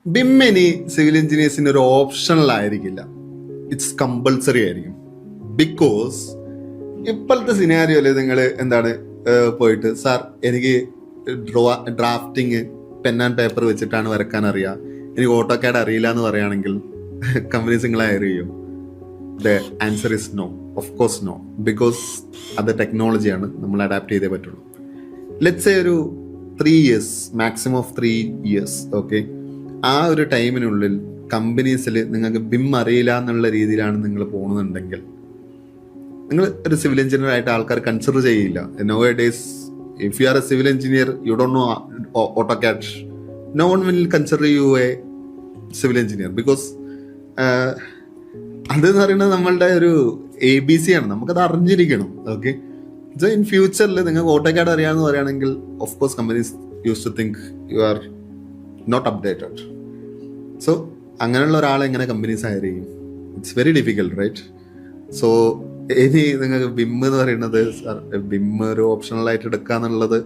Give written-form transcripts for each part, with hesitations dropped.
ബിം ഇനി സിവിൽ എഞ്ചിനീയേഴ്സിന് ഒരു ഓപ്ഷണലായിരിക്കില്ല, it's compulsory ആയിരിക്കും. ബിക്കോസ് ഇപ്പോഴത്തെ സിനാരിയോയില് നിങ്ങൾ എന്താണ് പോയിട്ട് സാർ എനിക്ക് ഡ്രാഫ്റ്റിങ് പെൻ ആൻഡ് പേപ്പർ വെച്ചിട്ടാണ് വരക്കാൻ അറിയാം, എനിക്ക് ഓട്ടോ കാഡ് അറിയില്ല എന്ന് പറയുകയാണെങ്കിൽ കമ്പനീസ് നിങ്ങളെ ഹയർ ചെയ്യും? The answer is no, of course no. Because അത് ടെക്നോളജിയാണ്, നമ്മൾ അഡാപ്റ്റ് ചെയ്തേ പറ്റുള്ളൂ. ലെറ്റ്സ് സേ ഒരു 3 years, maximum of 3 years, okay. ആ ഒരു ടൈമിനുള്ളിൽ കമ്പനീസിൽ നിങ്ങൾക്ക് ബിം അറിയില്ല എന്നുള്ള രീതിയിലാണ് നിങ്ങൾ പോകുന്നുണ്ടെങ്കിൽ നിങ്ങൾ ഒരു സിവിൽ എഞ്ചിനീയർ ആയിട്ട് ആൾക്കാർ കൺസിഡർ ചെയ്യില്ല. Nowadays if you are a civil engineer you don't know AutoCAD, no one will consider you a civil engineer. Because അതെന്ന് പറയുന്നത് നമ്മളുടെ ഒരു ABC ആണ്, നമുക്കത് അറിഞ്ഞിരിക്കണം. ഓക്കെ, സോ ഇൻ ഫ്യൂച്ചറിൽ നിങ്ങൾക്ക് ഓട്ടോകാഡ് അറിയാമെന്ന് പറയുകയാണെങ്കിൽ of course companies use to think you are not updated. So അങ്ങനെയുള്ള ഒരാളെ എങ്ങനെ കമ്പനീസ് ഹയർ ചെയ്യും? It's very difficult, right? So ഇനി നിങ്ങൾക്ക് ബിം എന്ന് പറയുന്നത് ബിം ഒരു ഓപ്ഷണലായിട്ട് എടുക്കുക എന്നുള്ളത്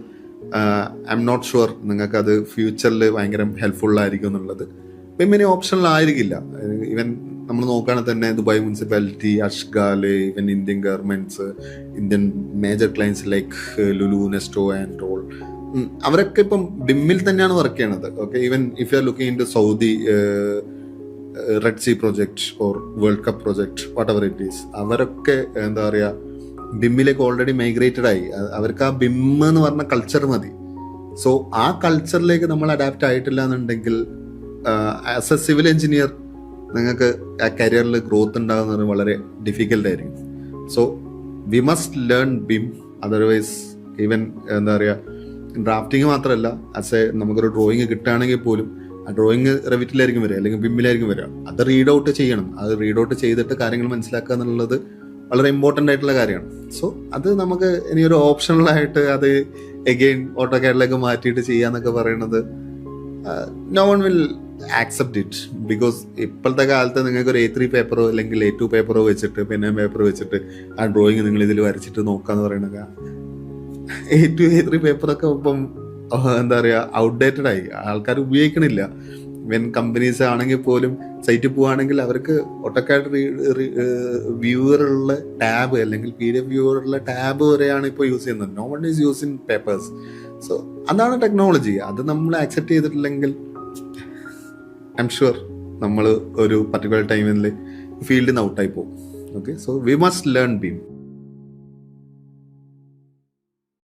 ഐ എം നോട്ട് ഷുവർ നിങ്ങൾക്കത് ഫ്യൂച്ചറിൽ ഭയങ്കര ഹെൽപ്ഫുൾ ആയിരിക്കും എന്നുള്ളത്. ബിമ്മിന് ഓപ്ഷണൽ ആയിരിക്കില്ല. ഈവൻ നമ്മൾ നോക്കുകയാണെങ്കിൽ തന്നെ Dubai municipality, Ashghal, even Indian governments, Indian major clients like Lulu, Nesto and all, അവരൊക്കെ ഇപ്പം ബിമ്മിൽ തന്നെയാണ് വർക്ക് ചെയ്യണത്. Okay, even if you are looking into Saudi Red Sea project or World Cup project, whatever it is, അവരൊക്കെ എന്താ പറയുക ബിമ്മിലേക്ക് already migrated ആയി. അവർക്ക് ആ ബിം എന്ന് പറഞ്ഞ കൾച്ചർ മതി. സോ ആ കൾച്ചറിലേക്ക് നമ്മൾ അഡാപ്റ്റ് ആയിട്ടില്ല എന്നുണ്ടെങ്കിൽ ആസ് എ സിവിൽ എഞ്ചിനീയർ നിങ്ങൾക്ക് ആ കരിയറിൽ ഗ്രോത്ത് ഉണ്ടാകുന്നത് വളരെ ഡിഫിക്കൽട്ട് ആയിരിക്കും. So we must learn BHIM. Otherwise even എന്താ പറയുക ഡ്രാഫ്റ്റിംഗ് മാത്രമല്ല, ആസ് എ നമുക്കൊരു ഡ്രോയിങ് കിട്ടുകയാണെങ്കിൽ പോലും ആ ഡ്രോയിങ് റെവിറ്റിലായിരിക്കും വരിക അല്ലെങ്കിൽ ബിമ്മിലായിരിക്കും വരിക. അത് റീഡ് ഔട്ട് ചെയ്യണം. അത് റീഡ് ഔട്ട് ചെയ്തിട്ട് കാര്യങ്ങൾ മനസ്സിലാക്കുക എന്നുള്ളത് വളരെ ഇമ്പോർട്ടൻ്റ് ആയിട്ടുള്ള കാര്യമാണ്. സോ അത് നമുക്ക് ഇനിയൊരു ഓപ്ഷണലായിട്ട് അത് എഗെയിൻ ഓട്ടോകാഡിലേക്ക് മാറ്റിയിട്ട് ചെയ്യാന്നൊക്കെ പറയുന്നത് no one will accept it. Because ഇപ്പോഴത്തെ കാലത്ത് നിങ്ങൾക്ക് ഒരു A3 പേപ്പറോ അല്ലെങ്കിൽ A2 പേപ്പറോ വെച്ചിട്ട് പെൻ പേപ്പർ വെച്ചിട്ട് ആ ഡ്രോയിങ് നിങ്ങൾ ഇതിൽ വരച്ചിട്ട് നോക്കാന്ന് പറയുന്നത് A2 A3 പേപ്പറൊക്കെ ഇപ്പം എന്താ പറയുക ഔട്ട്ഡേറ്റഡ് ആയി, ആൾക്കാർ ഉപയോഗിക്കണില്ല. ഇവൻ കമ്പനീസ് ആണെങ്കിൽ പോലും സൈറ്റിൽ പോവുകയാണെങ്കിൽ അവർക്ക് ഓട്ടോകാഡ് വ്യൂവറുള്ള ടാബ് അല്ലെങ്കിൽ PDF വ്യൂവറുള്ള ടാബ് വരെയാണ് ഇപ്പോൾ യൂസ് ചെയ്യുന്നത്. No one is using papers. So അതാണ് ടെക്നോളജി. അത് നമ്മൾ ആക്സെപ്റ്റ് ചെയ്തിട്ടില്ലെങ്കിൽ ഐ എം ഷുവർ നമ്മൾ ഒരു പർട്ടിക്കുലർ ടൈമിൽ ഫീൽഡിൽ നിന്ന് ഔട്ടായി പോകും. Okay, so we must learn beam.